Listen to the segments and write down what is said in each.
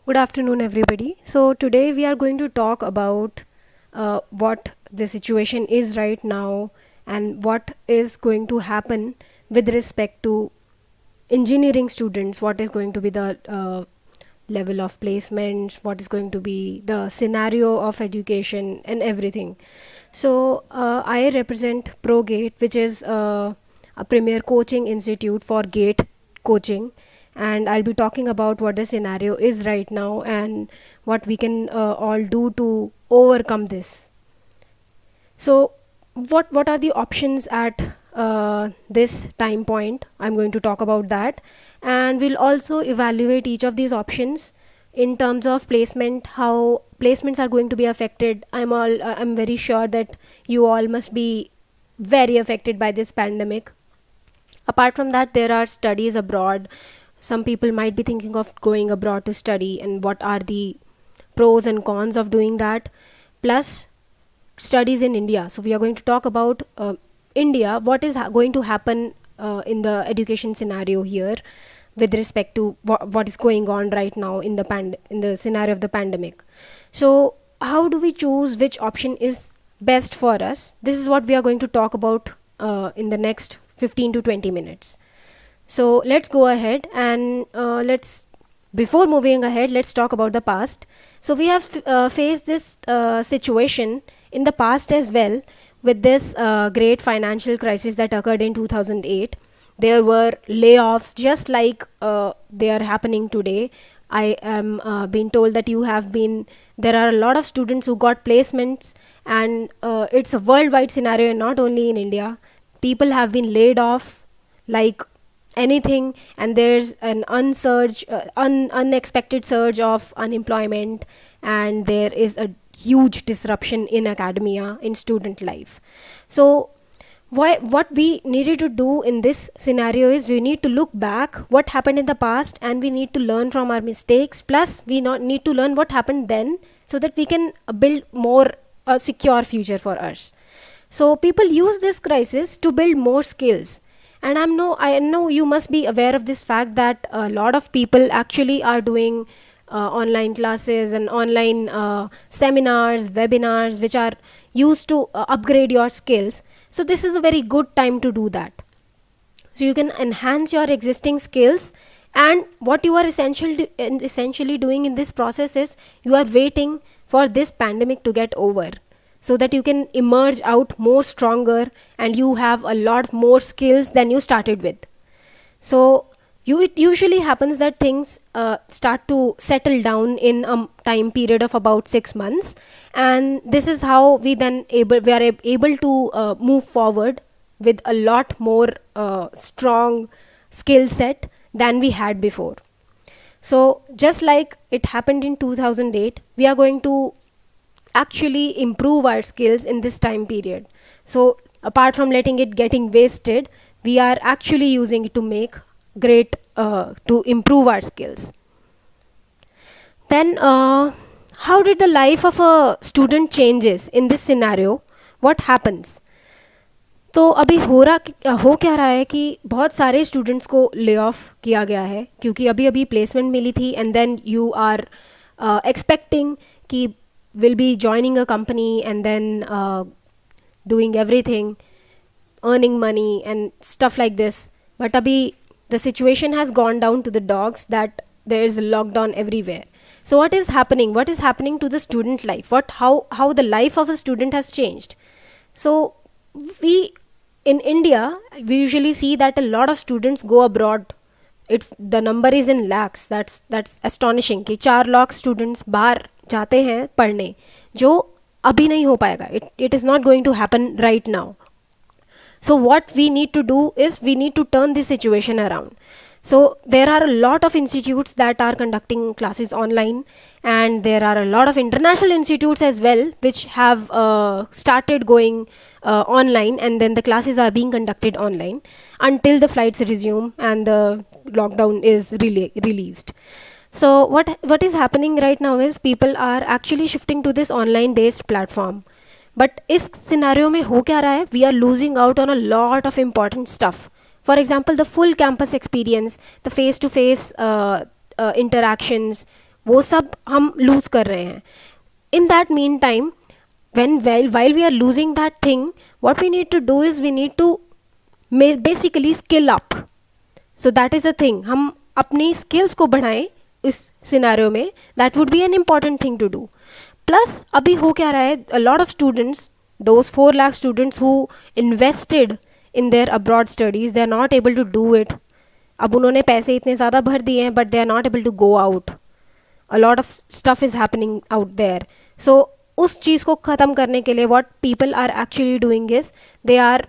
Good afternoon, everybody. So, today we are going to talk about what the situation is right now and what is going to happen with respect to engineering students. What is going to be the level of placements, what is going to be the scenario of education, and everything. So, I represent ProGate, which is a premier coaching institute for GATE coaching, and I'll be talking about what the scenario is right now and what we can all do to overcome this. So, what are the options at this time point? I'm going to talk about that, and we'll also evaluate each of these options in terms of placement, how placements are going to be affected. I'm very sure that you all must be very affected by this pandemic. Apart from that, there are studies abroad. Some people might be thinking of going abroad to study, and what are the pros and cons of doing that. Plus, studies in India. So, we are going to talk about India, what is going to happen in the education scenario here with respect to what is going on right now in in the scenario of the pandemic. So, how do we choose which option is best for us? This is what we are going to talk about in the next 15 to 20 minutes. So let's go ahead and before moving ahead, let's talk about the past. So we have faced this situation in the past as well with this great financial crisis that occurred in 2008. There were layoffs just like they are happening today. I am being told that there are a lot of students who got placements, and it's a worldwide scenario, not only in India. People have been laid off like anything, and there's an unexpected surge of unemployment, and there is a huge disruption in academia, in student life. So what we needed to do in this scenario is we need to look back what happened in the past, and we need to learn from our mistakes, plus we not need to learn what happened then, so that we can build more a secure future for us. So people use this crisis to build more skills. And I know you must be aware of this fact that a lot of people actually are doing online classes and online seminars, webinars, which are used to upgrade your skills. So this is a very good time to do that. So you can enhance your existing skills, and what you are essentially doing in this process is you are waiting for this pandemic to get over, so that you can emerge out more stronger and you have a lot more skills than you started with. So it usually happens that things start to settle down in a time period of about 6 months, and this is how we are able to move forward with a lot more strong skill set than we had before. So just like it happened in 2008, we are going to actually improve our skills in this time period. So apart from letting it getting wasted, we are actually using it to make great to improve our skills. Then how did the life of a student changes in this scenario? What happens? तो अभी हो क्या रहा है कि बहुत सारे students को ले ऑफ किया गया है, क्योंकि अभी अभी प्लेसमेंट मिली थी, and then you are expecting कि will be joining a company and then doing everything, earning money and stuff like this. But abhi the situation has gone down to the dogs that there is a lockdown everywhere. So what is happening? What is happening to the student life? How the life of a student has changed? So we in India, we usually see that a lot of students go abroad. The number is in lakhs. That's astonishing कि 4 lakh students बाहर जाते हैं पढ़ने, जो अभी नहीं हो पाएगा. It is not going to happen right now. So what we need to do is we need to turn this situation around. So there are a lot of institutes that are conducting classes online, and there are a lot of international institutes as well which have started going online, and then the classes are being conducted online until the flights resume and the lockdown is released. So what is happening right now is people are actually shifting to this online based platform. But इस scenario में हो क्या रहा है? We are losing out on a lot of important stuff. For example, the full campus experience, the face-to-face interactions, वो सब हम loose कर रहे हैं. In that meantime, while we are losing that thing, what we need to do is we need to basically skill up. So that is the thing, हम अपनी skills को बढ़ाएं इस scenario में. That would be an important thing to do. Plus अभी हो क्या रहा है, a lot of students, those 4 lakh students who invested in their abroad studies, they are not able to do it. अब उन्होंने पैसे इतने ज़्यादा भर दिए हैं, but they are not able to go out. A lot of stuff is happening out there. So उस चीज़ को ख़त्म करने के लिए what people are actually doing is they are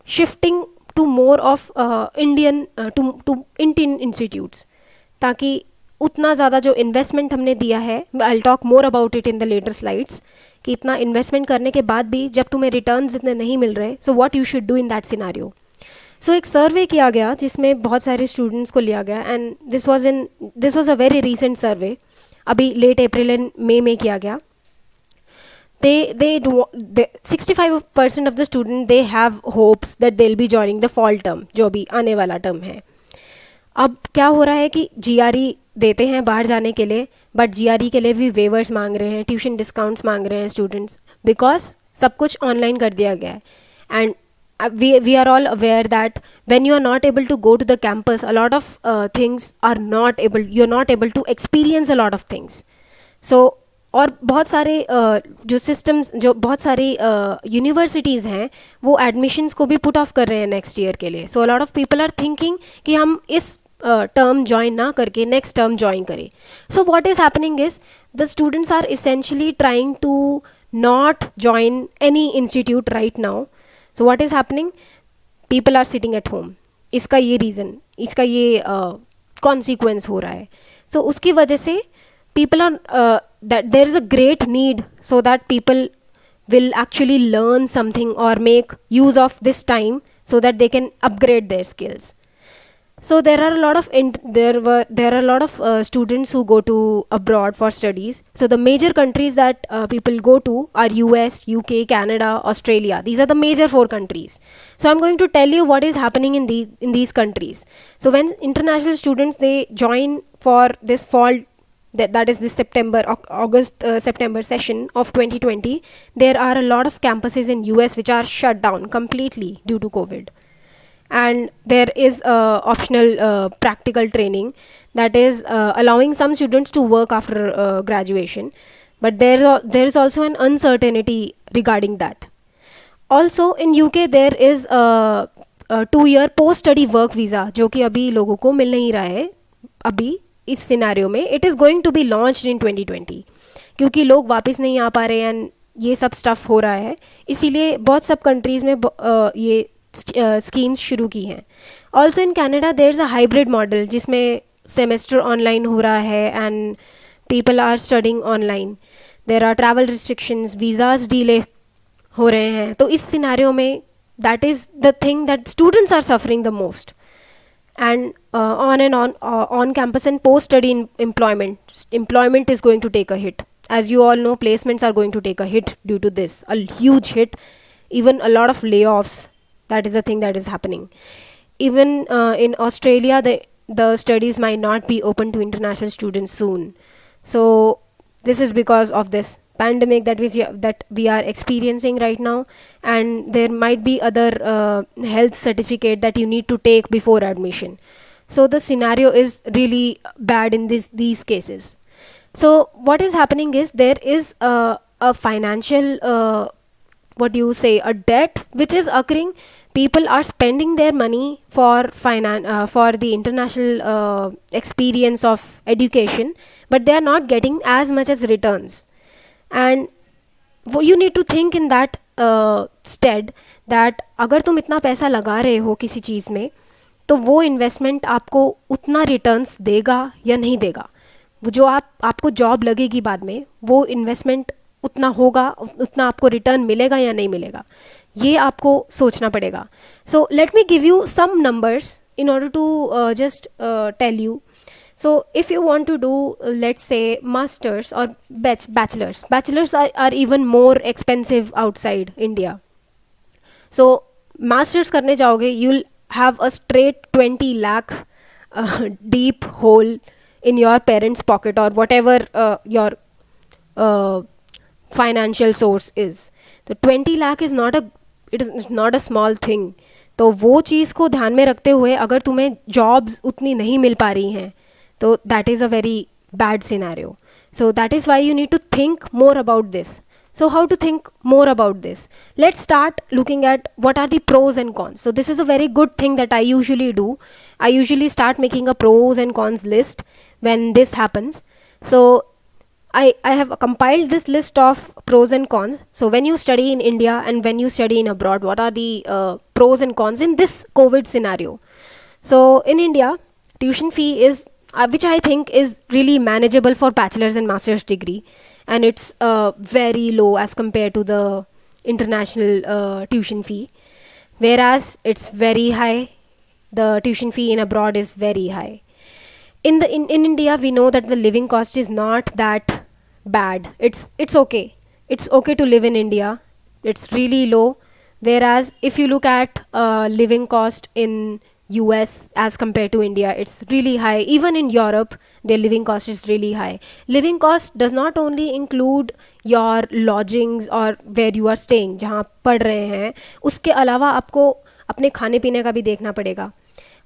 shifting to more of to Indian institutes, ताकि उतना ज़्यादा जो इन्वेस्टमेंट हमने दिया है, I'll talk more about it in the later slides, कि इतना इन्वेस्टमेंट करने के बाद भी जब तुम्हें रिटर्न्स इतने नहीं मिल रहे, so what you should do in that scenario. सो एक सर्वे किया गया जिसमें बहुत सारे स्टूडेंट्स को लिया गया, and this was a very recent सर्वे, अभी लेट अप्रैल एंड मई में किया गया. they 65% of the student they have hopes that they'll be joining the fall term, जो अभी आने वाला टर्म है. अब क्या हो रहा है कि जीआरई देते हैं बाहर जाने के लिए, बट जीआरई के लिए भी वेवर्स मांग रहे हैं, ट्यूशन डिस्काउंट्स मांग रहे हैं स्टूडेंट्स, बिकॉज सब कुछ ऑनलाइन कर दिया गया है. And we are all aware that when you are not able to go to the campus, a lot of things are not able, you're not able to experience a lot of things. So और बहुत सारे जो systems, जो बहुत सारी universities हैं, वो admissions को भी पुट ऑफ कर रहे हैं नेक्स्ट ईयर के लिए. So a lot of people are thinking कि हम इस टर्म ज्वाइन ना करके नेक्स्ट टर्म ज्वाइन करें. So what is happening is the students are essentially trying to not join any institute right now. So what is happening? People are sitting at home. इसका ये reason, इसका ये consequence हो रहा है. So उसकी वजह से people are that there is a great need so that people will actually learn something or make use of this time so that they can upgrade their skills. So there are a lot of students who go to abroad for studies. So the major countries that people go to are US, UK, Canada, Australia. These are the major 4 countries. So I'm going to tell you what is happening in these countries. So when international students they join for this fall, that is this September session of 2020, there are a lot of campuses in US which are shut down completely due to COVID. And there is optional practical training that is allowing some students to work after graduation, but there is also an uncertainty regarding that. Also in UK there is a 2-year post study work visa जो कि अभी लोगों को मिल नहीं रहा है. अभी इस सिनेरियो में it is going to be launched in 2020, क्योंकि लोग वापस नहीं आ पा रहे हैं एंड ये सब स्टफ हो रहा है, इसीलिए बहुत सब कंट्रीज़ में ये स्कीम्स शुरू की हैं. Also in Canada there is a hybrid model जिसमें सेमेस्टर ऑनलाइन हो रहा है and people are studying online. There are travel restrictions, visas delay हो रहे हैं. तो इस सिनेरियो में that is the thing that students are suffering the most. And on campus and post study employment is going to take a hit. As you all know, placements are going to take a hit due to this, a huge hit, even a lot of layoffs. That is the thing that is happening. Even in Australia, the studies might not be open to international students soon. So this is because of this pandemic that we are experiencing right now, and there might be other health certificate that you need to take before admission. So the scenario is really bad in these cases. So what is happening is there is a financial what do you say, a debt which is occurring. People are spending their money for the international experience of education, but they are not getting as much as returns. And you need to think in that stead that अगर तुम इतना पैसा लगा रहे हो किसी चीज़ में, तो वो इन्वेस्टमेंट आपको उतना रिटर्न्स देगा या नहीं देगा. वो जो आपको जॉब लगेगी बाद में, वो इन्वेस्टमेंट उतना होगा, उतना आपको रिटर्न मिलेगा या नहीं मिलेगा, ये आपको सोचना पड़ेगा. So let me give you some numbers in order to just tell you. So if you want to do let's say masters or bachelors are even more expensive outside India. So masters करने जाओगे, you'll have a straight 20 lakh deep hole in your parents' pocket or whatever your uh, financial source is. तो 20 lakh is not a it is not a small thing. तो वो चीज़ को ध्यान में रखते हुए अगर तुम्हें जॉब्स उतनी नहीं मिल पा रही हैं तो that is a very bad scenario. So that is why you need to think more about this. So how to think more about this? Let's start looking at what are the pros and cons. So this is a very good thing that I usually do. I usually start making a pros and cons list when this happens. So I have compiled this list of pros and cons. So when you study in India and when you study in abroad, what are the pros and cons in this COVID scenario? So in India, tuition fee is which I think is really manageable for bachelor's and master's degree, and it's very low as compared to the international tuition fee, whereas it's very high. The tuition fee in abroad is very high. In India, we know that the living cost is not that bad. It's okay. It's okay to live in India. It's really low. Whereas if you look at living cost in US as compared to India, it's really high. Even in Europe, their living cost is really high. Living cost does not only include your lodgings or where you are staying, जहाँ पढ़ रहे हैं, उसके अलावा आपको अपने खाने पीने का भी देखना पड़ेगा.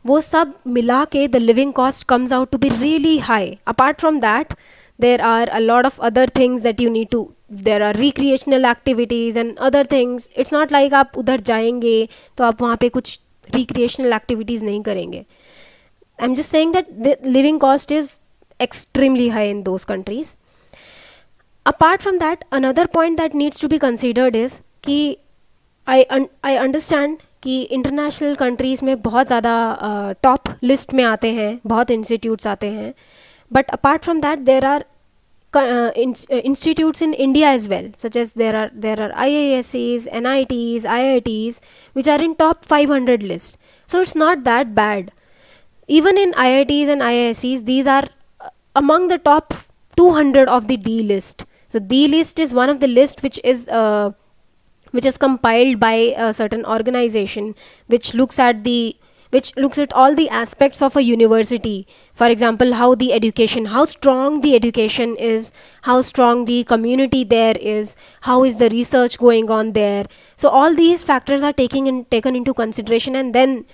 वो सब मिला के the living cost comes out to be really high. Apart from that, there are a lot of other things that you need to, there are recreational activities and other things. It's not like आप उधर जाएंगे तो आप वहाँ पे कुछ recreational activities नहीं करेंगे. I'm just saying that the living cost is extremely high in those countries. Apart from that, another point that needs to be considered is कि I understand कि इंटरनेशनल कंट्रीज़ में बहुत ज़्यादा टॉप लिस्ट में आते हैं, बहुत इंस्टीट्यूट्स आते हैं, but apart from that there are institutes in India as well, such as there are IISCs, NITs, IITs, which are in top 500 list. So it's not that bad. Even in IITs and IISCs, these are among the top 200 of the D list. So D list is one of the list which is compiled by a certain organization which looks at all the aspects of a university. For example, how strong the education is, how strong the community there is, how is the research going on there. So all these factors are taken into consideration, and then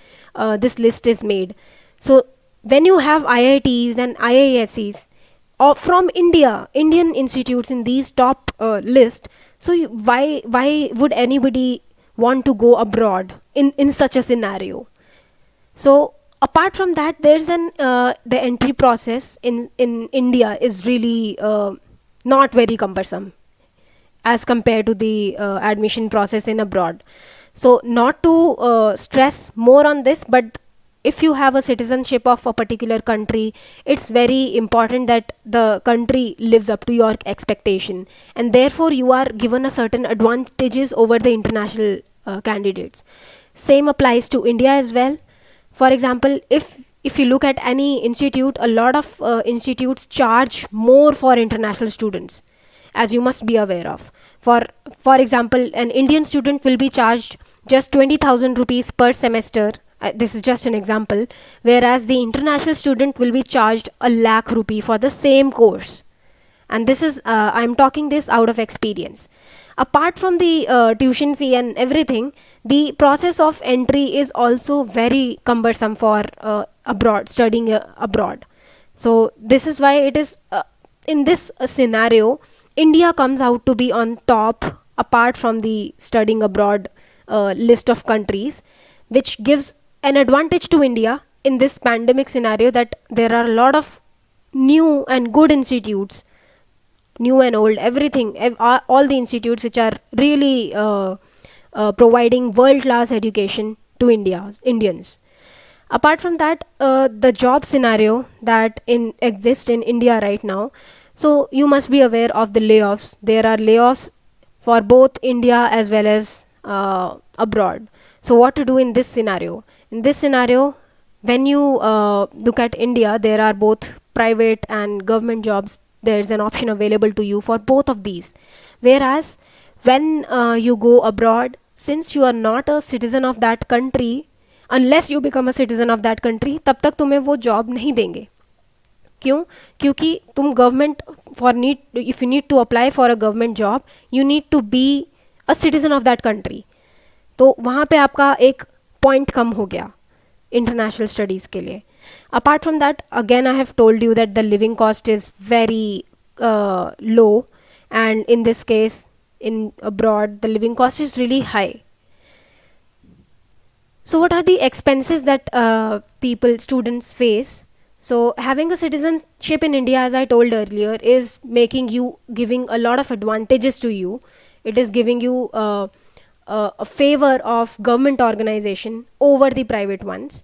this list is made. So when you have IITs and IISCs from Indian institutes in these top list, so why would anybody want to go abroad in such a scenario? So apart from that, there's the entry process in India is really not very cumbersome as compared to the admission process in abroad. So not to stress more on this, but if you have a citizenship of a particular country, it's very important that the country lives up to your expectation, and therefore you are given a certain advantages over the international candidates. Same applies to India as well. For example, if you look at any institute, a lot of institutes charge more for international students, as you must be aware of. For example, an Indian student will be charged just 20,000 rupees per semester. This is just an example, whereas the international student will be charged a lakh rupee for the same course. And this is I'm talking this out of experience. Apart from the tuition fee and everything, the process of entry is also very cumbersome for studying abroad. So this is why it is in this scenario, India comes out to be on top apart from the studying abroad list of countries, which gives an advantage to India in this pandemic scenario, that there are a lot of new and good institutes, new and old, everything, all the institutes which are really providing world-class education to Indians. Apart from that, the job scenario that exists in India right now, so you must be aware of the layoffs. There are layoffs for both India as well as abroad. So what to do in this scenario? In this scenario, when you look at India, there are both private and government jobs. There's an option available to you for both of these. Whereas when you go abroad, since you are not a citizen of that country, unless you become a citizen of that country, तब तक तुम्हें वो job नहीं देंगे. क्यों? क्योंकि तुम government for need if you need to apply for a government job, you need to be a citizen of that country. तो वहाँ पे आपका एक पॉइंट कम हो गया इंटरनेशनल स्टडीज़ के लिए. Apart from that, again I have told you that the living cost is very low, and in this case, in abroad, the living cost is really high. So what are the expenses that students face? So having a citizenship in India, as I told earlier, is making you, giving a lot of advantages to you. It is giving you a favor of government organization over the private ones.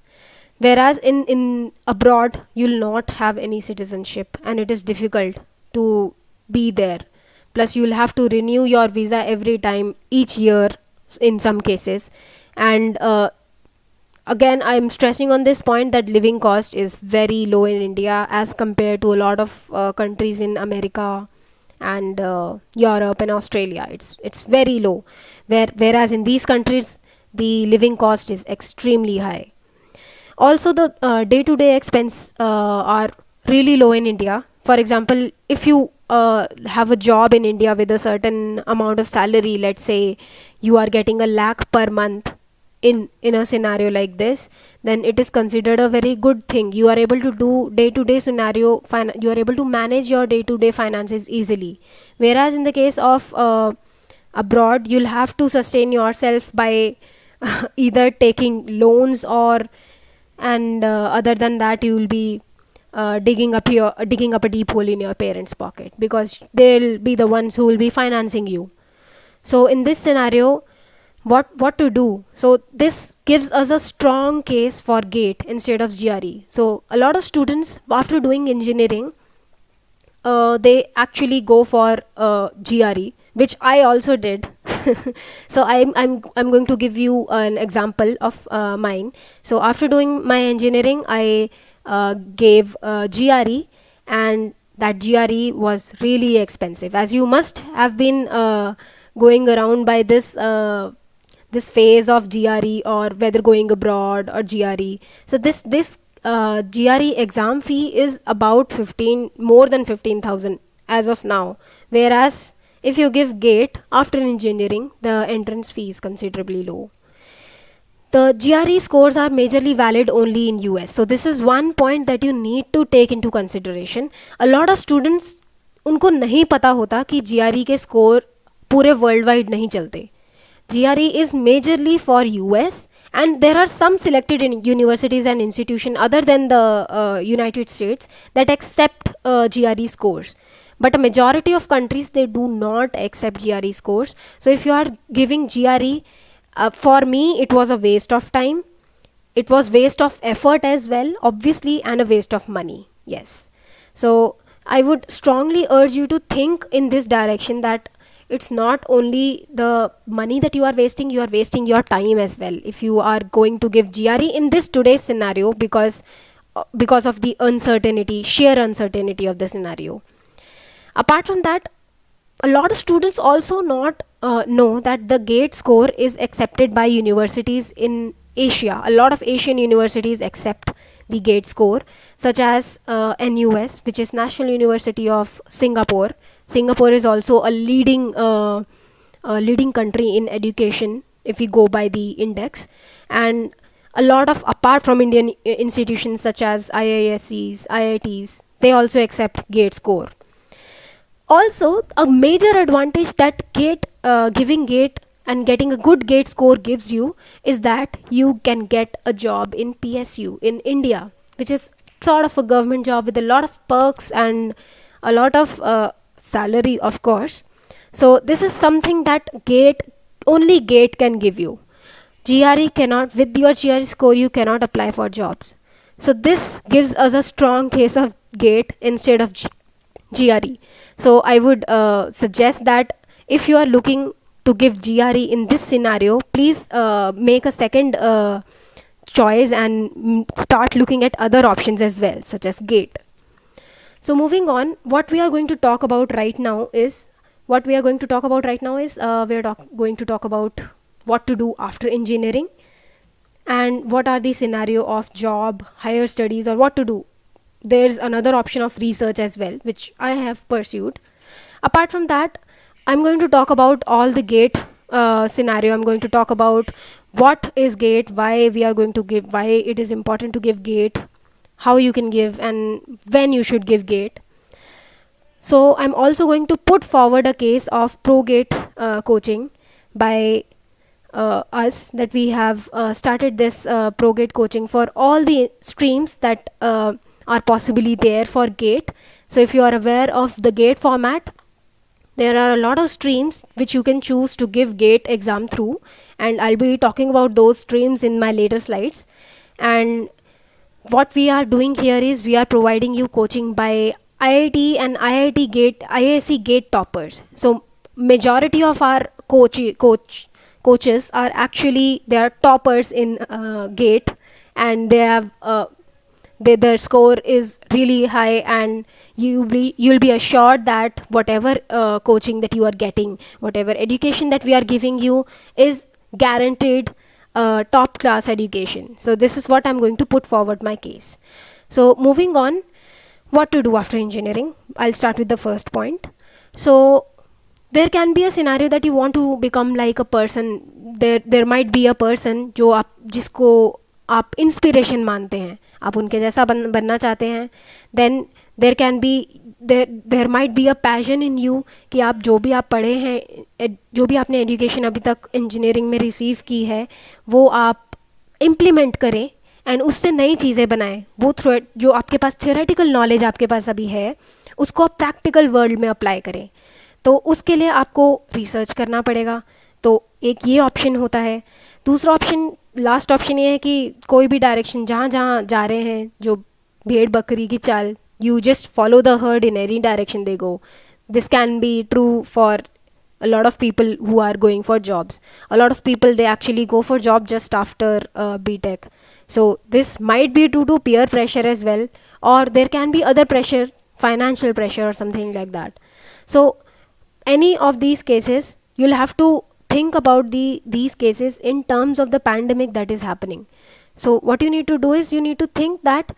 Whereas in abroad, you'll not have any citizenship, and it is difficult to be there. Plus, you'll have to renew your visa every time, each year in some cases. And again, I'm stressing on this point that living cost is very low in India as compared to a lot of countries in America and Europe and Australia. It's very low. Whereas in these countries, the living cost is extremely high. Also, the day-to-day expense are really low in India. For example, if you have a job in India with a certain amount of salary, let's say you are getting a lakh per month in a scenario like this, then it is considered a very good thing. You are able to do day-to-day scenario, you are able to manage your day-to-day finances easily. Whereas in the case of abroad, you'll have to sustain yourself by either taking loans, or and other than that, you will be digging up a deep hole in your parents' pocket, because they'll be the ones who will be financing you. So in this scenario, what to do? So this gives us a strong case for GATE instead of GRE. So a lot of students, after doing engineering, they actually go for GRE, which I also did. So I'm going to give you an example of mine. So after doing my engineering, I gave GRE, and that GRE was really expensive, as you must have been going around by this phase of GRE, or whether going abroad or GRE. So this GRE exam fee is about more than 15,000 as of now. Whereas if you give GATE after engineering, the entrance fee is considerably low. The GRE scores are majorly valid only in US. So this is one point that you need to take into consideration. A lot of students, उनको नहीं पता होता कि GRE के score पूरे world wide नहीं चलते. GRE is majorly for US, and there are some selected universities and institutions other than the United States that accept GRE scores. But a majority of countries, they do not accept GRE scores. So if you are giving GRE, for me, it was a waste of time. It was waste of effort as well, obviously, and a waste of money. Yes. So I would strongly urge you to think in this direction, that it's not only the money that you are wasting your time as well, if you are going to give GRE in this today's scenario, because of the sheer uncertainty of the scenario. Apart from that, a lot of students also not know that the GATE score is accepted by universities in Asia. A lot of Asian universities accept the GATE score, such as NUS, which is National University of Singapore. Singapore is also a leading country in education if we go by the index. And a lot of, apart from Indian institutions such as IISCs, IITs, they also accept GATE score. Also, a major advantage that giving GATE and getting a good GATE score gives you is that you can get a job in PSU in India, which is sort of a government job with a lot of perks and a lot of salary, of course. So this is something that only GATE can give you. GRE cannot. With your GRE score, you cannot apply for jobs. So this gives us a strong case of GATE instead of GRE. So I would suggest that if you are looking to give GRE in this scenario, please make a second choice and start looking at other options as well, such as GATE. So moving on, what we are going to talk about right now is we are going to talk about what to do after engineering, and what are the scenario of job, higher studies, or what to do there's another option of research as well, which I have pursued. Apart from that, I'm going to talk about all the gate scenario. I'm going to talk about what is gate, why we are going to give, why it is important to give gate, how you can give, and when you should give gate. So I'm also going to put forward a case of pro gate coaching by us, that we have started this pro gate coaching for all the streams that are possibly there for gate. So if you are aware of the gate format, there are a lot of streams which you can choose to give gate exam through, and I'll be talking about those streams in my later slides. And what we are doing here is we are providing you coaching by IIT and IIT gate, IISc gate toppers. So majority of our coaches are actually, they are toppers in gate, and they have their score is really high, and you'll be assured that whatever coaching that you are getting, whatever education that we are giving you, is guaranteed top class education. So this is what I'm going to put forward my case. So moving on, what to do after engineering, I'll start with the first point. So there can be a scenario that you want to become like a person. There might be a person जो आप जिसको आप inspiration मानते हैं, आप उनके जैसा बनना चाहते हैं. Then there can be there might be a passion in you कि आप जो भी आप पढ़े हैं, जो भी आपने एजुकेशन अभी तक इंजीनियरिंग में रिसीव की है, वो आप इम्प्लीमेंट करें एंड उससे नई चीज़ें बनाएं. वो थ्रू जो आपके पास थियोरेटिकल नॉलेज आपके पास अभी है, उसको आप प्रैक्टिकल वर्ल्ड में अप्लाई करें. तो उसके लिए आपको रिसर्च करना पड़ेगा. तो एक ये ऑप्शन होता है. दूसरा ऑप्शन, लास्ट ऑप्शन ये है कि कोई भी डायरेक्शन जहाँ जहाँ जा रहे हैं, जो भेड़ बकरी की चाल, you just follow the herd in any direction they go. This can be true for a lot of people who are going for jobs. A lot of people, they actually go for job just after BTech. So this might be due to peer pressure as well, or there can be other pressure, financial pressure or something like that. So any of these cases, you'll have to think about these cases in terms of the pandemic that is happening. So what you need to do is you need to think that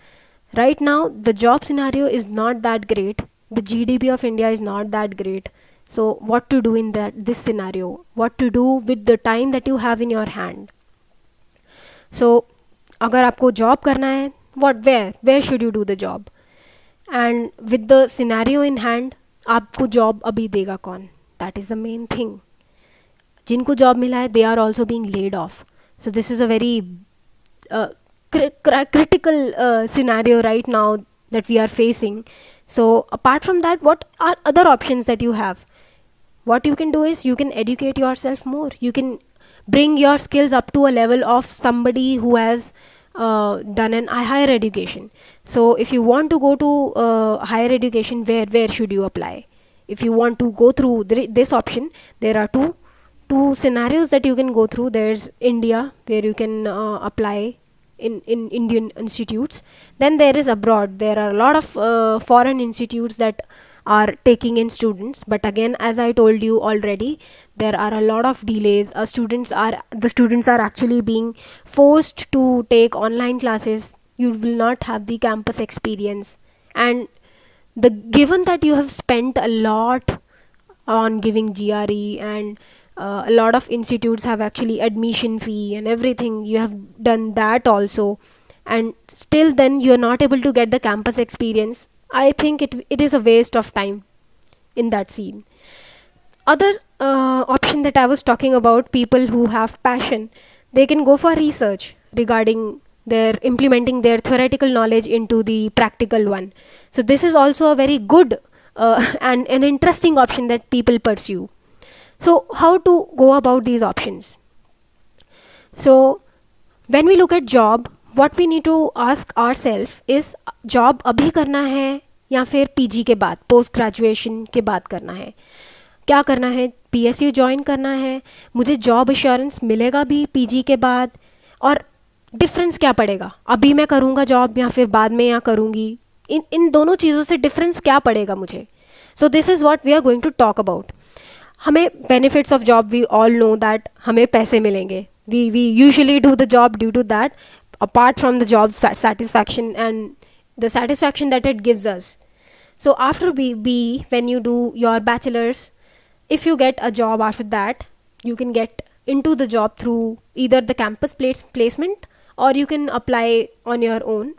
right now the job scenario is not that great, the GDP of India is not that great. So what to do in this scenario, what to do with the time that you have in your hand. So अगर आपको job करना है, where should you do the job, and with the scenario in hand, आपको job अभी देगा कौन, that is the main thing. जिनको job मिला है, they are also being laid off. So this is a very critical scenario right now that we are facing. So apart from that, what are other options that you have? What you can do is you can educate yourself more. You can bring your skills up to a level of somebody who has done an higher education. So if you want to go to higher education, where should you apply? If you want to go through this option, there are two scenarios that you can go through. There's India, where you can apply in Indian institutes. Then there is abroad. There are a lot of foreign institutes that are taking in students, but again, as I told you already, there are a lot of delays. The students are actually being forced to take online classes. You will not have the campus experience, and given that you have spent a lot on giving GRE, and a lot of institutes have actually admission fee and everything, you have done that also, and still then you are not able to get the campus experience. I think it is a waste of time in that scene. Other option that I was talking about, people who have passion, they can go for research regarding their implementing their theoretical knowledge into the practical one. So this is also a very good and an interesting option that people pursue. So how to go about these options? So when we look at job, what we need to ask ourselves is, job अभी करना है या फिर PG के बाद, post graduation के बाद करना है, क्या करना है, पीएसयू ज्वाइन करना है, मुझे जॉब एश्योरेंस मिलेगा भी पीजी के बाद, और डिफरेंस क्या पड़ेगा, अभी मैं करूँगा जॉब या फिर बाद में या करूँगी, इन दोनों चीज़ों से डिफरेंस क्या पड़ेगा मुझे. So this is what we are going to talk about. हमें benefits of job, we all know that हमें पैसे मिलेंगे. We usually do the job due to that. Apart from the job satisfaction and the satisfaction that it gives us. So after when you do your bachelor's, if you get a job after that, you can get into the job through either the campus placement, or you can apply on your own.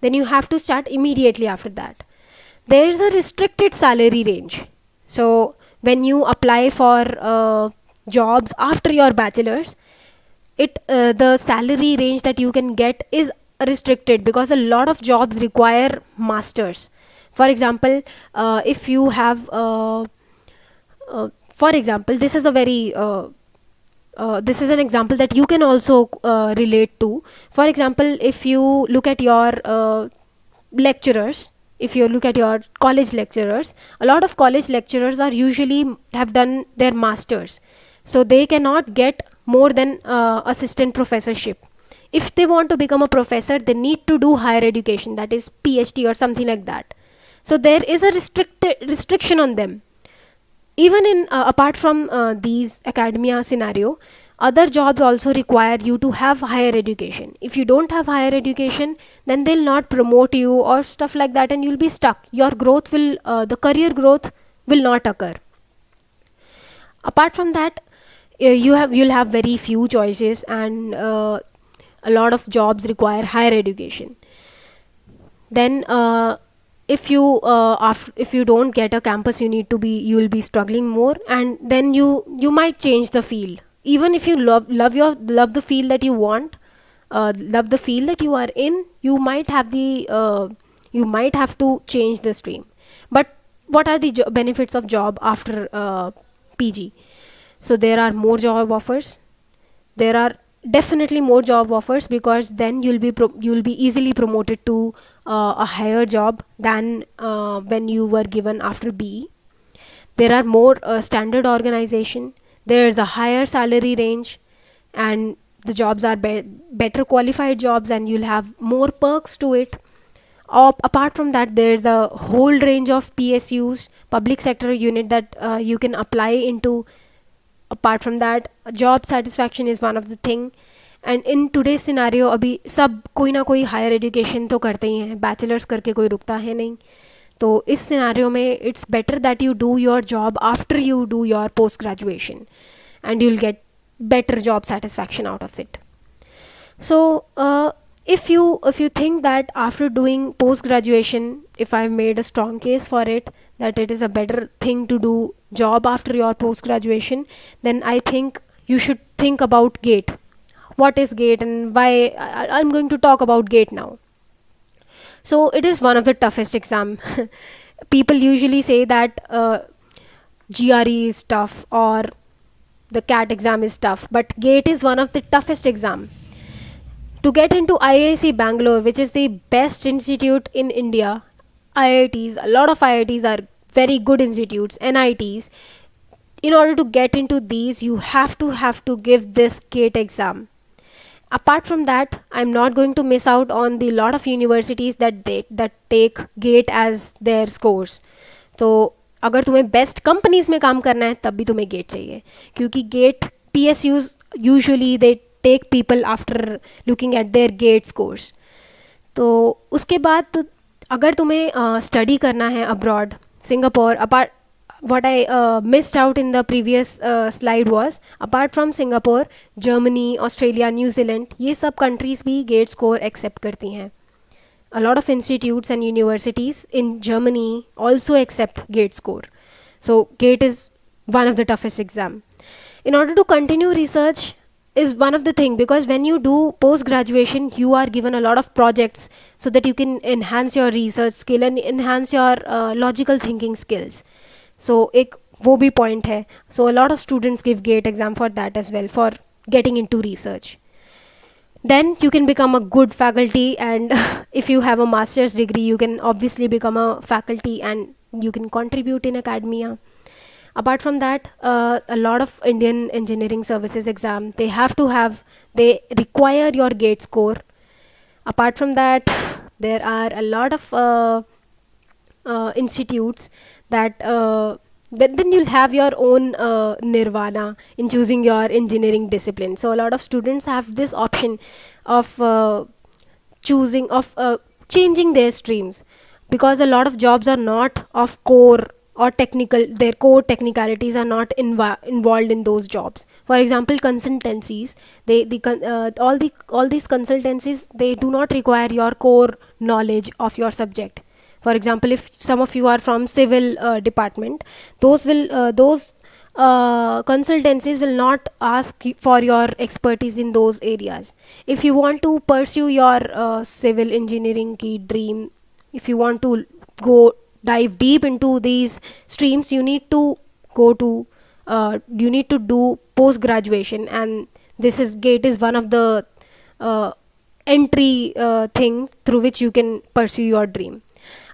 Then you have to start immediately after that. There is a restricted salary range. So when you apply for jobs after your bachelor's, it the salary range that you can get is restricted, because a lot of jobs require masters. For example, if you have for example, this is a very this is an example that you can also relate to. For example, if you look at your lecturers, if you look at your college lecturers, a lot of college lecturers are usually have done their masters, so they cannot get more than assistant professorship. If they want to become a professor, they need to do higher education, that is PhD or something like that. So there is a restriction on them. Even in apart from these academia scenario, other jobs also require you to have higher education. If you don't have higher education, then they'll not promote you or stuff like that, and you'll be stuck. Your growth will the career growth will not occur. Apart from that, you'll have very few choices, and a lot of jobs require higher education. Then if you if you don't get a campus, you will be struggling more, and then you might change the field. Even if you love the field that you want, love the field that you are in, you might have to change the stream. But what are the benefits of job after PG? So there are more job offers. There are definitely more job offers, because then you'll be easily promoted to a higher job than when you were given after BE. There are more standard organization. There's a higher salary range, and the jobs are better qualified jobs, and you'll have more perks to it. Apart from that, there's a whole range of PSUs, public sector unit, that you can apply into. Apart from that, job satisfaction is one of the thing. And in today scenario अभी सब कोई ना कोई higher education तो करते ही हैं, bachelors करके कोई रुकता है नहीं. तो इस सिनारियो में it's better that you do your job after you do your post graduation, and you will get better job satisfaction out of it. So if you think that after doing post graduation, if I've made a strong case for it, that it is a better thing to do job after your post graduation, then I think you should think about GATE. What is GATE and why? I'm going to talk about GATE now. So it is one of the toughest exam. People usually say that GRE is tough, or the CAT exam is tough, but GATE is one of the toughest exam. To get into IIC Bangalore, which is the best institute in India, IITs, a lot of IITs are very good institutes, NITs. In order to get into these, you have to give this GATE exam. Apart from that, I'm not going to miss out on the lot of universities that take GATE as their scores. तो अगर तुम्हें best companies में काम करना है, तब भी तुम्हें गेट चाहिए, क्योंकि GATE PSUs usually they take people after looking at their GATE scores. तो उसके बाद अगर तुम्हें स्टडी करना है abroad, Singapore, apart what I missed out in the previous slide was, apart from Singapore, Germany, Australia, New Zealand, ये सब countries भी गेट स्कोर एक्सेप्ट करती हैं. A lot of institutes and universities in Germany also accept GATE score. So GATE is one of the toughest exam. In order to continue research is one of the thing, because when you do post graduation, you are given a lot of projects so that you can enhance your research skill and enhance your logical thinking skills. So एक वो भी point है. So a lot of students give GATE exam for that as well, for getting into research. Then you can become a good faculty, and if you have a master's degree, you can obviously become a faculty and you can contribute in academia. Apart from that, a lot of Indian engineering services exam, they require your GATE score. Apart from that, there are a lot of institutes that then you'll have your own nirvana in choosing your engineering discipline. So a lot of students have this option of changing their streams, because a lot of jobs are not of core or technical, their core technicalities are not involved in those jobs. For example, consultancies, all these consultancies, they do not require your core knowledge of your subject. For example, if some of you are from civil department, those consultancies will not ask for your expertise in those areas. If you want to pursue your civil engineering ki dream, if you want to go dive deep into these streams, you need to go to you need to do post graduation, and this is GATE is one of the uh, entry thing through which you can pursue your dream.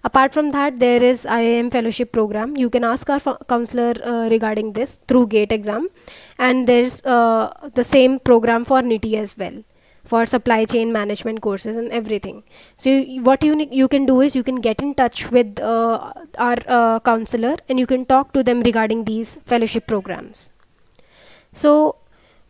Apart from that, there is IIM fellowship program. You can ask our counselor regarding this through GATE exam, and there's the same program for NITI as well, for supply chain management courses and everything. So what you can do is you can get in touch with our counselor, and you can talk to them regarding these fellowship programs. So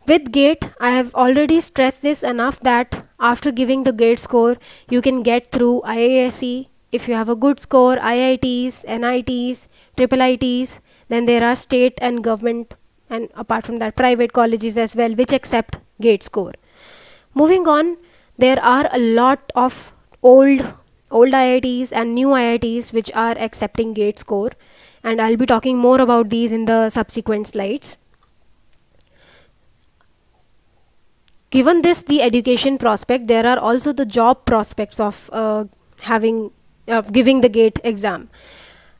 with GATE, I have already stressed this enough that after giving the GATE score, you can get through IISc. If you have a good score, IITs, NITs, triple ITs, then there are state and government, and apart from that, private colleges as well, which accept GATE score. Moving on, there are a lot of old IITs and new IITs which are accepting GATE score, and I'll be talking more about these in the subsequent slides. Given this, the education prospect, there are also the job prospects of giving the GATE exam.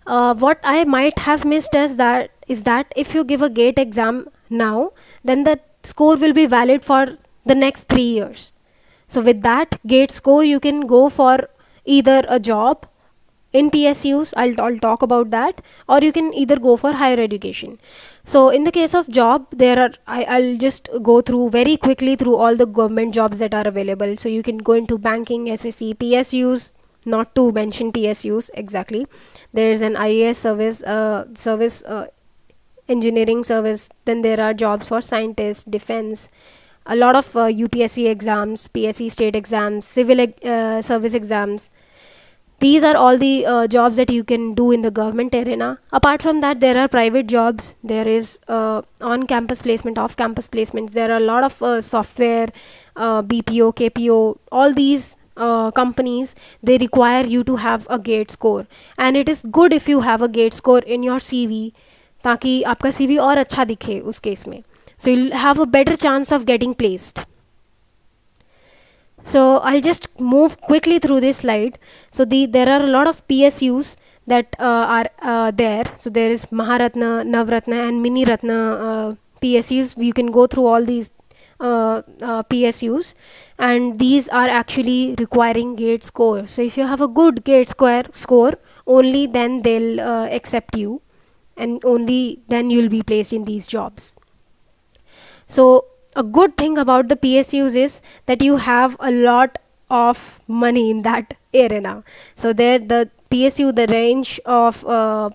What I might have missed is that if you give a GATE exam now, then the score will be valid for the next 3 years. So with that GATE score, you can go for either a job in PSUs, I'll talk about that, or you can either go for higher education. So in the case of job, I'll just go through very quickly through all the government jobs that are available. So you can go into banking, SSC, PSUs, not to mention PSUs exactly. There's an IAS service, engineering service. Then there are jobs for scientists, defense, a lot of UPSC exams, PSC state exams, civil service exams. These are all the jobs that you can do in the government arena. Apart from that, there are private jobs. There is on-campus placement, off-campus placements. There are a lot of software, BPO, KPO, all these companies, they require you to have a GATE score. And it is good if you have a GATE score in your CV, ताकि आपका CV और अच्छा दिखे उस case में. So you'll have a better chance of getting placed. So I'll just move quickly through this slide. So there are a lot of PSUs that are there. So there is Maharatna, Navratna and Mini Ratna PSUs. You can go through all these PSUs, and these are actually requiring GATE score. So if you have a good GATE score, only then they'll accept you, and only then you'll be placed in these jobs. So a good thing about the PSUs is that you have a lot of money in that arena. So there, the PSU, the range of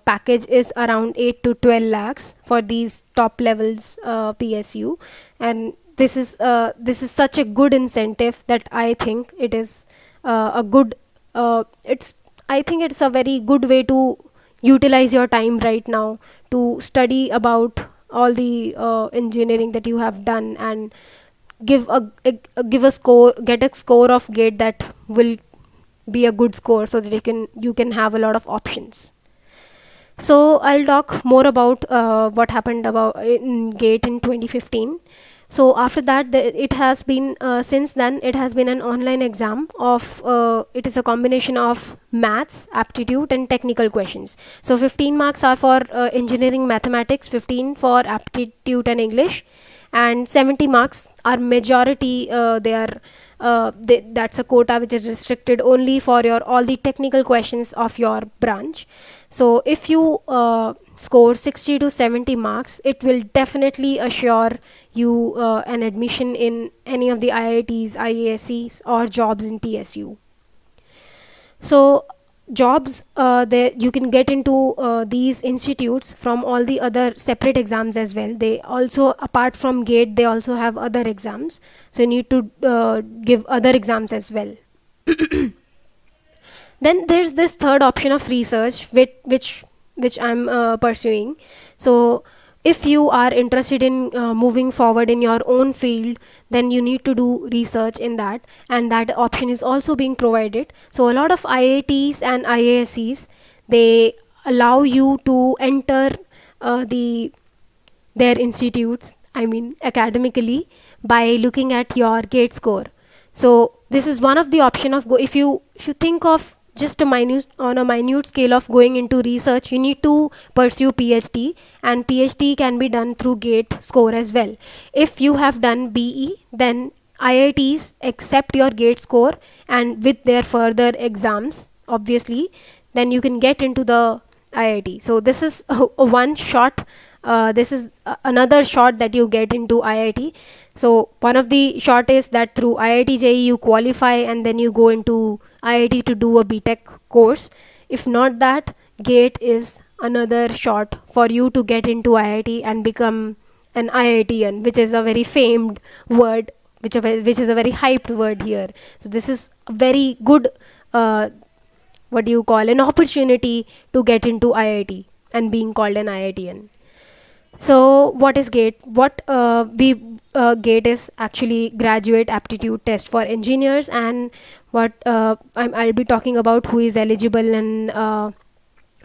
package is around 8 to 12 lakhs for these top levels PSU, and this is such a good incentive that I think it is a good. I think it's a very good way to utilize your time right now to study about all the engineering that you have done, and give a score, get a score of GATE that will be a good score, so that you can have a lot of options. So I'll talk more about what happened about in GATE in 2015. So after that, it has been since then it has been an online exam of it is a combination of maths, aptitude and technical questions. So 15 marks are for engineering mathematics, 15 for aptitude and English, and 70 marks are majority that's a quota which is restricted only for your all the technical questions of your branch. So if you score 60 to 70 marks, it will definitely assure you an admission in any of the IITs, IASCs or jobs in PSU. So jobs, there you can get into these institutes from all the other separate exams as well. They also, apart from GATE, they also have other exams, so you need to give other exams as well. Then there's this third option of research, which I'm pursuing. So if you are interested in moving forward in your own field, then you need to do research in that, and that option is also being provided. So a lot of IITs and IIScs, they allow you to enter the their institutes, I mean academically, by looking at your gate score. So this is one of the option of go, if you think of just a minute, on a minute scale of going into research, you need to pursue PhD, and PhD can be done through gate score as well. If you have done BE, then IITs accept your gate score, and with their further exams, obviously, then you can get into the IIT. So this is one shot. This is another shot that you get into IIT. So one of the shot is that through IIT JEE you qualify, and then you go into IIT to do a BTech course. If not that, GATE is another shot for you to get into IIT and become an IITian, which is a very famed word, which is a very hyped word here. So this is a very good, what do you call, an opportunity to get into IIT and being called an IITian. So what is GATE? What we GATE is actually Graduate Aptitude Test for Engineers, and what I'll be talking about who is eligible and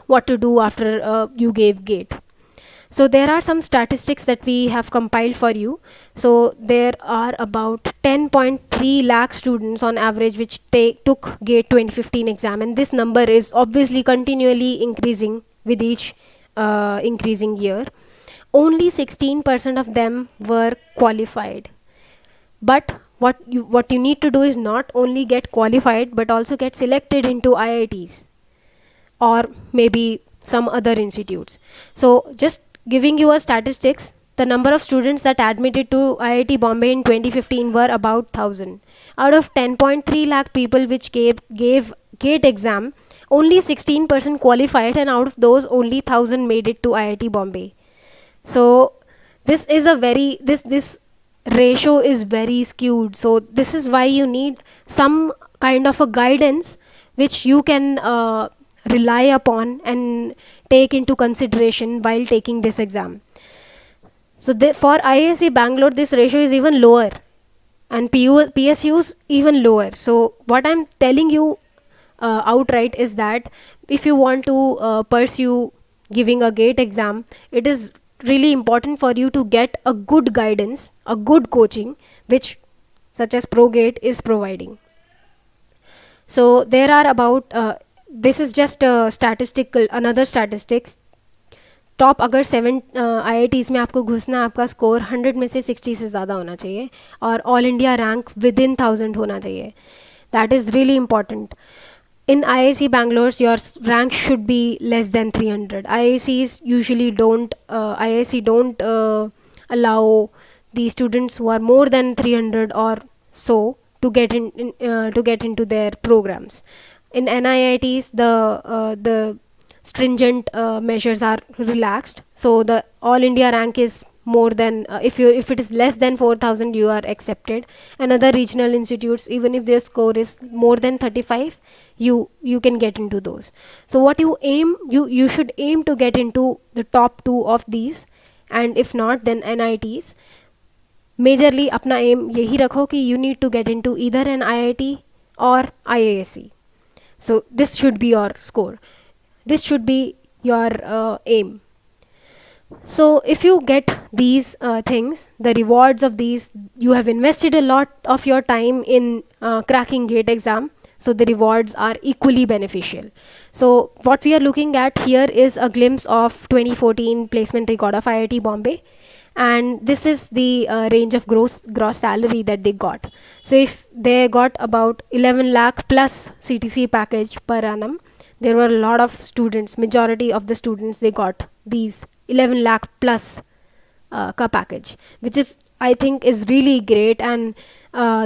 what to do after you gave GATE. So there are some statistics that we have compiled for you. So there are about 10.3 lakh students on average which took GATE 2015 exam, and this number is obviously continually increasing with each increasing year. Only 16% of them were qualified. But what you need to do is not only get qualified but also get selected into IITs or maybe some other institutes. So just giving you a statistics, the number of students that admitted to IIT Bombay in 2015 were about 1000. Out of 10.3 lakh people which gave GATE exam, only 16% qualified, and out of those only 1000 made it to IIT Bombay. So this is a very, this ratio is very skewed. So this is why you need some kind of a guidance which you can rely upon and take into consideration while taking this exam. So for IISc Bangalore, this ratio is even lower, and PSUs even lower. So what I'm telling you outright is that if you want to pursue giving a GATE exam, it is really important for you to get a good guidance, a good coaching, which such as ProGate is providing. So there are about this is just a statistical, another statistics. Top अगर 7 IITs में आपको घुसना है, आपका score 100 में से 60 से ज़्यादा होना चाहिए, और all India rank with in 1000 होना चाहिए. That is really important. In IIC Bangalore, your rank should be less than 300. IICs usually don't, IIC don't allow the students who are more than 300 or so to get to get into their programs. In NIITs, the stringent measures are relaxed, so the all India rank is more than, if it is less than 4000, you are accepted. And other regional institutes, even if their score is more than 35, you can get into those. So what you should aim to get into the top 2 of these, and if not, then NITs. Majorly अपना aim यही रखो कि you need to get into either an IIT or IISc. So this should be your score, this should be your aim. So if you get these things, the rewards of these, you have invested a lot of your time in cracking GATE exam, so the rewards are equally beneficial. So what we are looking at here is a glimpse of 2014 placement record of IIT Bombay, and this is the range of gross salary that they got. So if they got about 11 lakh plus CTC package per annum, there were a lot of students, majority of the students, they got these 11 lakh plus ka package, which is, I think, is really great. And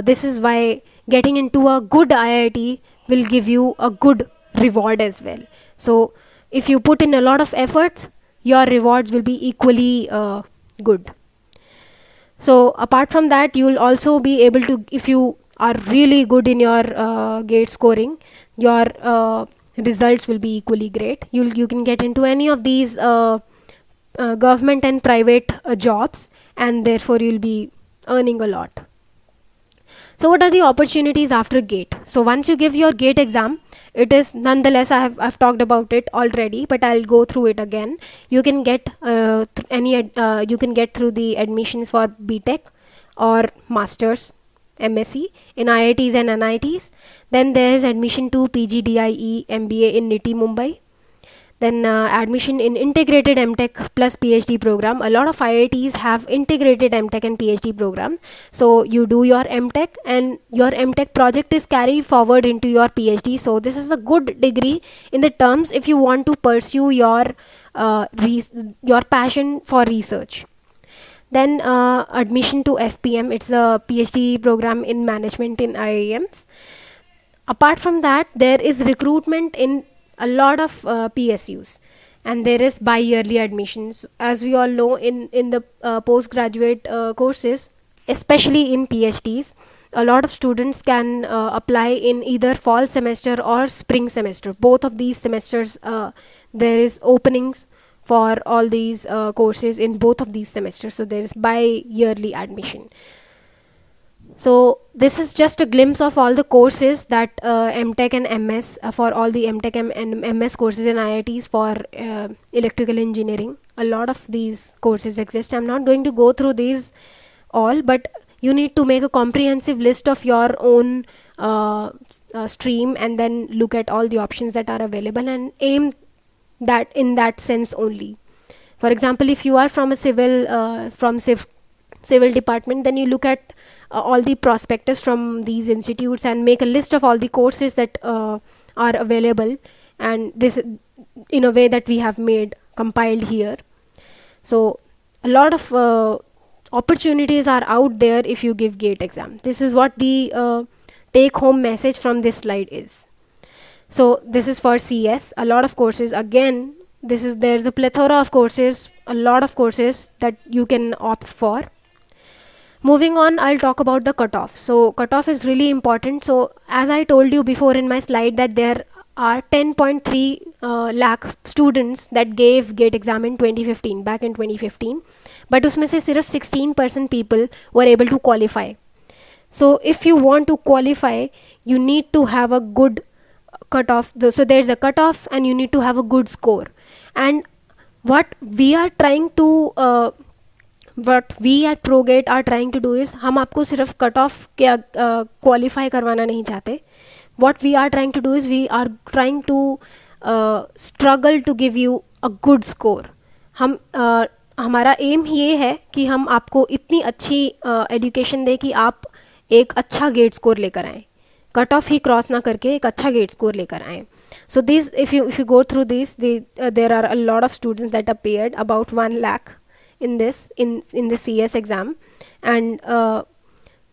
this is why getting into a good IIT will give you a good reward as well. So if you put in a lot of efforts, your rewards will be equally good. So apart from that, you will also be able to, if you are really good in your GATE scoring, your results will be equally great. You can get into any of these government and private jobs, and therefore you'll be earning a lot. So what are the opportunities after GATE? So once you give your GATE exam, it is nonetheless, I've talked about it already, but I'll go through it again. You can get you can get through the admissions for BTech or Masters, MSc in IITs and NITs. Then there is admission to PGDIE MBA in NITI Mumbai. Then admission in integrated MTech plus PhD program. A lot of IITs have integrated MTech and PhD program. So you do your MTech and your MTech project is carried forward into your PhD. So this is a good degree in the terms if you want to pursue your passion for research. Then admission to FPM. It's a PhD program in management in IIMs. Apart from that, there is recruitment in a lot of PSUs, and there is bi-yearly admissions. As we all know, in the postgraduate courses, especially in PhDs, a lot of students can apply in either fall semester or spring semester. Both of these semesters, there is openings for all these courses in both of these semesters. So there is bi-yearly admission. So this is just a glimpse of all the courses that MTech and MS for all the MTech and MS courses in IITs for electrical engineering. A lot of these courses exist. I'm not going to go through these all, but you need to make a comprehensive list of your own stream and then look at all the options that are available and aim that in that sense only. For example, if you are from a civil department, then you look at all the prospectus from these institutes and make a list of all the courses that are available, and this in a way that we have made compiled here. So a lot of opportunities are out there if you give GATE exam. This is what the take home message from this slide is. So this is for CS. A lot of courses, again, there's a plethora of courses, a lot of courses that you can opt for. Moving on, I'll talk about the cutoff. So cutoff is really important. So as I told you before in my slide that there are 10.3 lakh students that gave GATE exam in 2015, back in 2015. But उसमें से सिर्फ 16% people were able to qualify. So if you want to qualify, you need to have a good cutoff. So there's a cutoff and you need to have a good score. And what we are trying to what we at ProGate are trying to do is, हम आपको सिर्फ cut off के qualify करवाना नहीं चाहते. What we are trying to do is we are trying to struggle to give you a good score. हम हमारा M ये है कि हम आपको इतनी अच्छी एजुकेशन दें कि आप एक अच्छा गेट स्कोर लेकर आएँ, कट ऑफ ही क्रॉस ना करके एक अच्छा गेट स्कोर लेकर आएँ. So these, if you go through these, there are a lot of students that appeared, about 1 lakh in this in the CS exam, and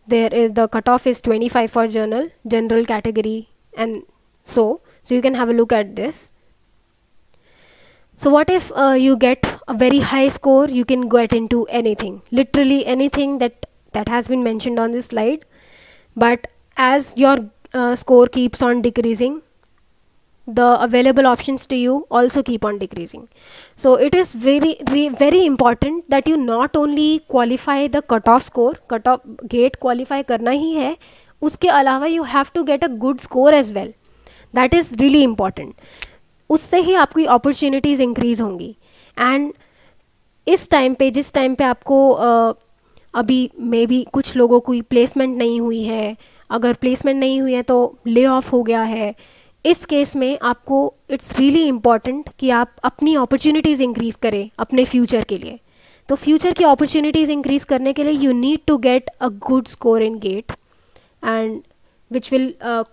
there is the cutoff is 25 for general category, and so you can have a look at this. So what if you get a very high score? You can get into anything, literally anything that has been mentioned on this slide. But as your score keeps on decreasing, the available options to you also keep on decreasing. So it is very important that you not only qualify the cutoff score, cutoff GATE qualify करना ही है, उसके अलावा you have to get a good score as well. That is really important. उससे ही आपकी opportunities increase होंगी. And इस time पे, जिस टाइम पे आपको अभी मे बी कुछ लोगों की प्लेसमेंट नहीं हुई है, अगर प्लेसमेंट नहीं हुई है तो ले ऑफ हो गया है, इस केस में आपको इट्स रियली इम्पॉर्टेंट कि आप अपनी अपॉर्चुनिटीज़ इंक्रीज़ करें अपने फ्यूचर के लिए. तो फ्यूचर की अपॉर्चुनिटीज़ इंक्रीज़ करने के लिए you need to get a good score in GATE, and which will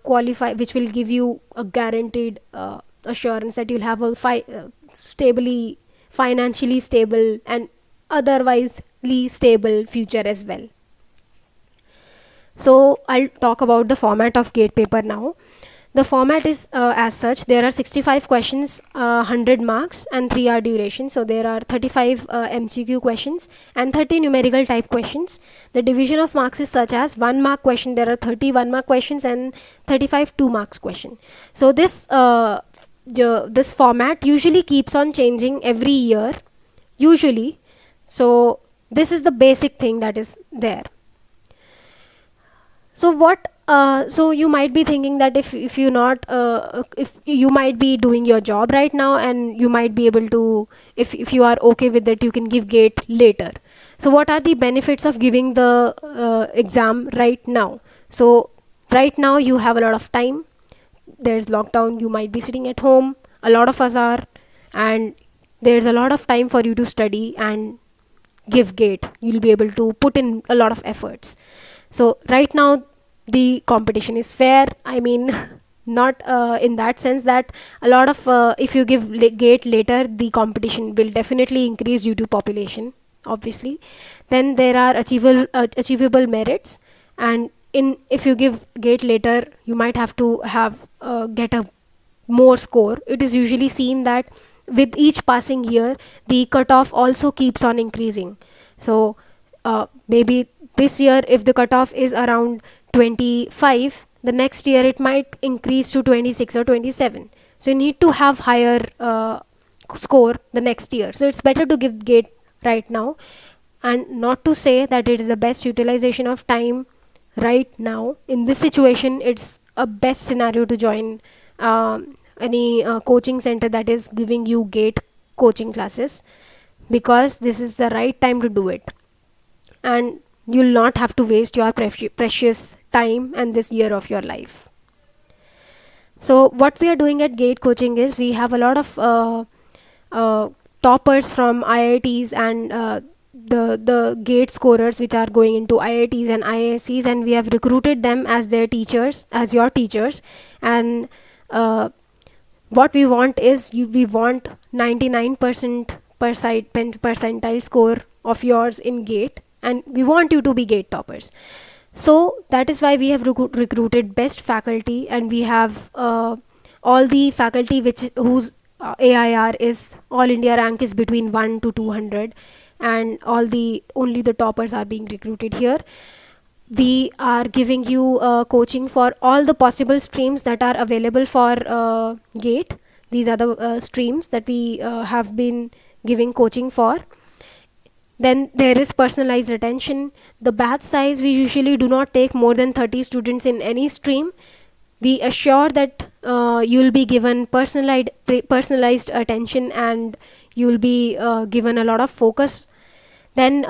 qualify, which will give you a guaranteed assurance that you'll have a financially stable and otherwisely stable future as well. So I'll talk about the format of GATE paper now. The format is as such. There are 65 questions, 100 marks, and 3 hour duration. So there are 35 MCQ questions and 30 numerical type questions. The division of marks is such as 1 mark question. There are 30 1 mark questions and 35 2 marks question. So this format usually keeps on changing every year, usually. So this is the basic thing that is there. So so you might be thinking that if you not if you might be doing your job right now, and you might be able to, if you are okay with it, you can give gate later. So what are the benefits of giving the exam right now? So right now you have a lot of time. There's lockdown, you might be sitting at home, a lot of us are, and there's a lot of time for you to study and give gate. You'll be able to put in a lot of efforts. So right now the competition is fair. I mean, not in that sense that a lot of if you give gate later, the competition will definitely increase due to population, obviously. Then there are achievable merits, and in if you give gate later, you might have to have get a more score. It is usually seen that with each passing year, the cutoff also keeps on increasing. So maybe this year, if the cutoff is around 25, the next year it might increase to 26 or 27. So you need to have higher score the next year. So it's better to give gate right now, and not to say that it is the best utilization of time right now. In this situation, it's a best scenario to join any coaching center that is giving you gate coaching classes, because this is the right time to do it, and you'll not have to waste your precious time and this year of your life. So what we are doing at gate coaching is we have a lot of uh, toppers from IITs and the gate scorers which are going into IITs and IIScs, and we have recruited them as their teachers, as your teachers. And what we want is we want 99% percentile score of yours in gate, and we want you to be gate toppers. So that is why we have recruited best faculty, and we have all the faculty whose AIR is all India rank is between 1 to 200, and only the toppers are being recruited here. We are giving you coaching for all the possible streams that are available for GATE. These are the streams that we have been giving coaching for. Then there is personalized attention. The batch size, we usually do not take more than 30 students in any stream. We assure that you'll be given personalized attention, and you'll be given a lot of focus. Then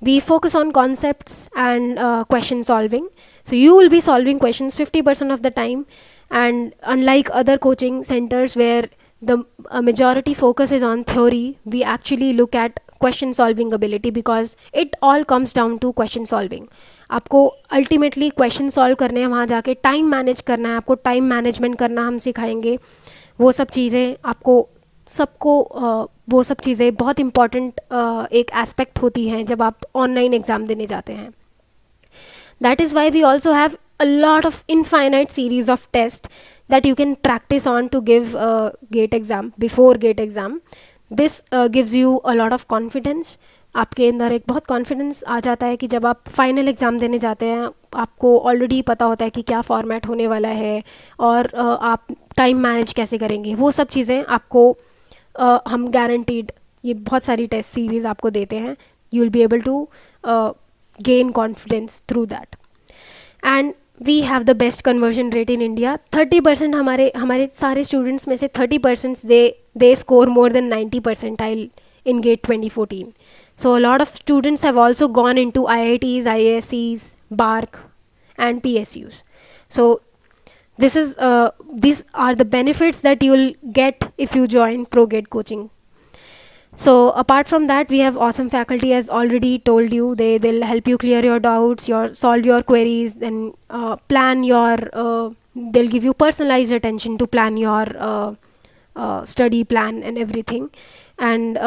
we focus on concepts and question solving. So you will be solving questions 50% of the time, and unlike other coaching centers where the majority focus is on theory, we actually look at question solving ability, because it all comes down to question solving. आपको ultimately question solve करने हैं, वहाँ जाके time manage करना है, आपको time management करना हम सिखाएंगे. वो सब चीज़ें आपको सबको वो सब चीज़ें बहुत इम्पॉर्टेंट एक एस्पेक्ट होती हैं जब आप ऑनलाइन एग्ज़ाम देने जाते हैं. That is why we also have a lot of infinite series of tests that you can practice on to give GATE exam, before GATE exam. This gives you a lot of confidence. आपके अंदर एक बहुत confidence आ जाता है कि जब आप final exam देने जाते हैं, आपको ऑलरेडी पता होता है कि क्या फॉर्मेट होने वाला है, और आप टाइम मैनेज कैसे करेंगे. वो सब चीज़ें आपको हम गारंटीड ये बहुत सारी टेस्ट सीरीज़ आपको देते हैं. You will be able to gain confidence through that. And we have the best conversion rate in India. 30% हमारे सारे students में से 30% they score more than 90 percentile in GATE 2014. So a lot of students have also gone into IITs, IIScs, BARC and PSUs. So these are the benefits that you'll get if you join ProGate coaching. So apart from that, we have awesome faculty, as already told you. They'll help you clear your doubts, solve your queries, then plan your. They'll give you personalized attention to plan your study plan and everything. And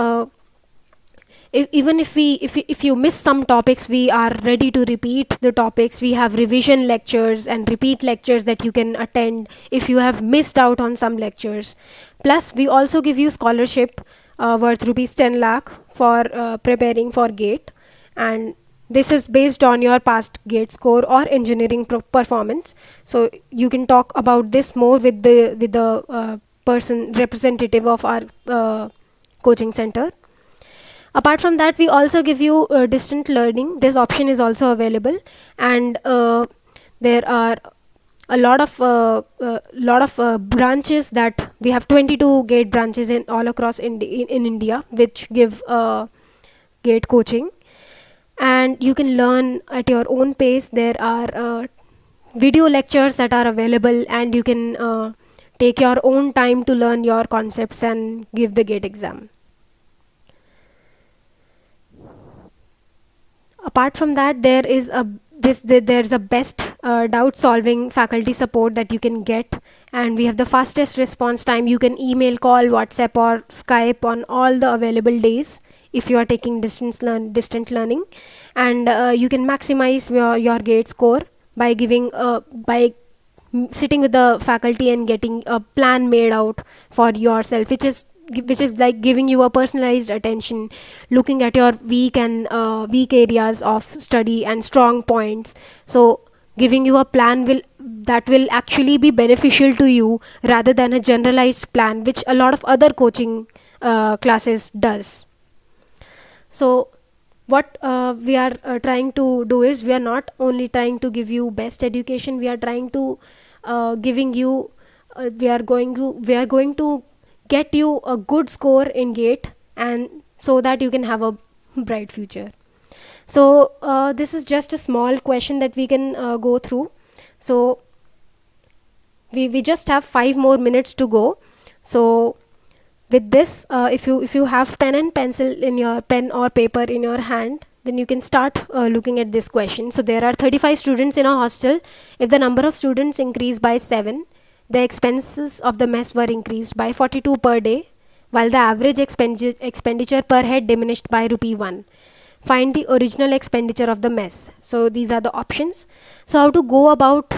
even if you miss some topics, we are ready to repeat the topics. We have revision lectures and repeat lectures that you can attend if you have missed out on some lectures. Plus we also give you scholarship worth rupees 10 lakh for preparing for GATE, and this is based on your past GATE score or engineering performance. So you can talk about this more with the person representative of our coaching center. Apart from that, we also give you distant learning. This option is also available, and there are a lot of branches that we have 22 GATE branches in all across in India, which give GATE coaching, and you can learn at your own pace. There are video lectures that are available, and you can take your own time to learn your concepts and give the GATE exam. Apart from that, there's a best doubt solving faculty support that you can get, and we have the fastest response time. You can email, call, WhatsApp or Skype on all the available days if you are taking distant learning, and you can maximize your GATE score by sitting with the faculty and getting a plan made out for yourself, which is like giving you a personalized attention, looking at your weak areas of study and strong points. So giving you a plan will actually be beneficial to you rather than a generalized plan, which a lot of other coaching classes does. So what we are trying to do is, we are not only trying to give you best education, we are trying to giving you we are going to get you a good score in GATE, and so that you can have a bright future. So this is just a small question that we can go through. So we just have 5 more minutes to go. So with this, if you have pen or paper in your hand, then you can start looking at this question. So there are 35 students in a hostel. If the number of students increased by 7, the expenses of the mess were increased by 42 per day, while the average expenditure per head diminished by rupee 1. Find the original expenditure of the mess. So these are the options. So how to go about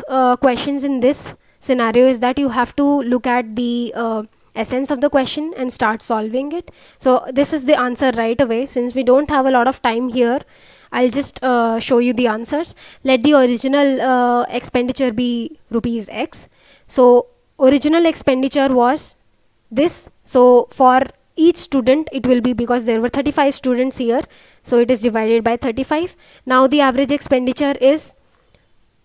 questions in this scenario is that you have to look at the essence of the question and start solving it. So this is the answer right away. Since we don't have a lot of time here, I'll just show you the answers. Let the original expenditure be rupees X. So original expenditure was this. So for each student it will be, because there were 35 students here, so it is divided by 35. Now the average expenditure is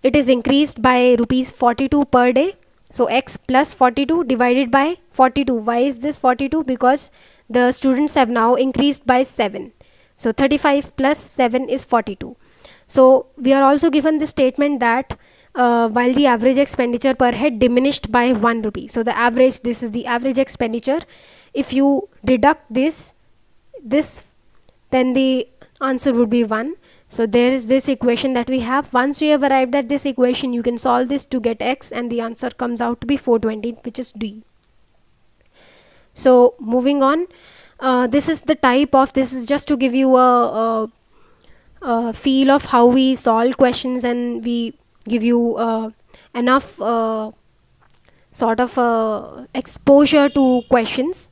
increased by rupees 42 per day. So X plus 42 divided by 42. Why is this 42? Because the students have now increased by 7. So 35 plus 7 is 42. So we are also given the statement that while the average expenditure per head diminished by 1 rupee. So this is the average expenditure. If you deduct this, then the answer would be 1. So there is this equation that we have. Once we have arrived at this equation, you can solve this to get X, and the answer comes out to be 420, which is D. So moving on, this is just to give you a feel of how we solve questions, and we give you enough sort of exposure to questions.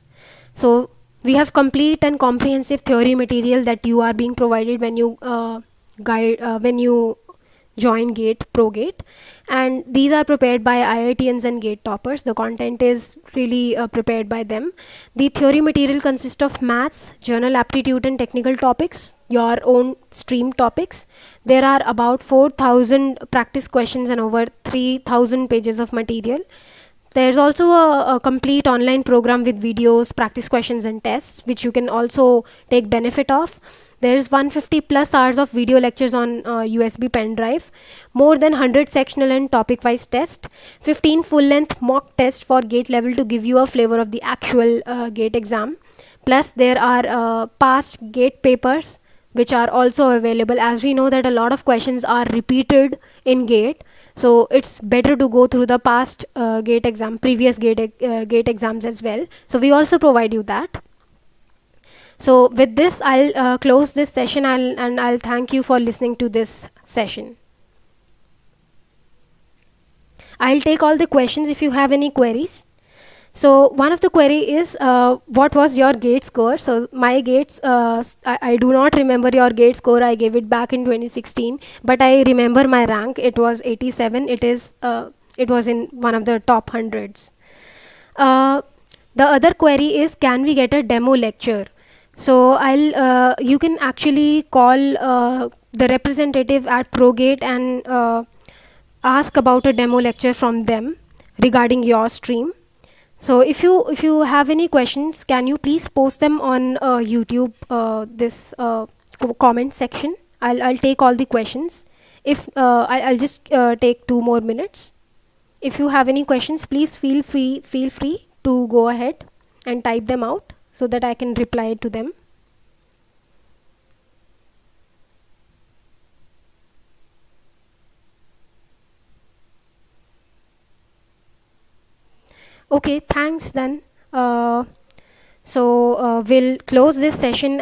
So we have complete and comprehensive theory material that you are being provided when you when you join GATE, ProGATE, and these are prepared by IITians and GATE toppers. The content is really prepared by them. The theory material consists of maths, general aptitude and technical topics, your own stream topics. There are about 4,000 practice questions and over 3,000 pages of material. There's also a complete online program with videos, practice questions and tests, which you can also take benefit of. There's 150 plus hours of video lectures on USB pen drive, more than 100 sectional and topic wise tests, 15 full length mock tests for GATE level to give you a flavor of the actual GATE exam. Plus there are past GATE papers which are also available, as we know that a lot of questions are repeated in GATE. So it's better to go through the past previous GATE exams as well. So we also provide you that. So with this, I'll close this session. I'll thank you for listening to this session. I'll take all the questions if you have any queries. So one of the query is what was your gate score? So my gates, I do not remember your gate score. I gave it back in 2016, but I remember my rank. It was 87. It was in one of the top hundreds. Uh, the other query is, can we get a demo lecture? So you can actually call the representative at ProGate and ask about a demo lecture from them regarding your stream. So if you have any questions, can you please post them on YouTube, this comment section. I'll take all the questions. If I'll just take 2 more minutes. If you have any questions, please feel free to go ahead and type them out so that I can reply to them. Okay, thanks then. We'll close this session.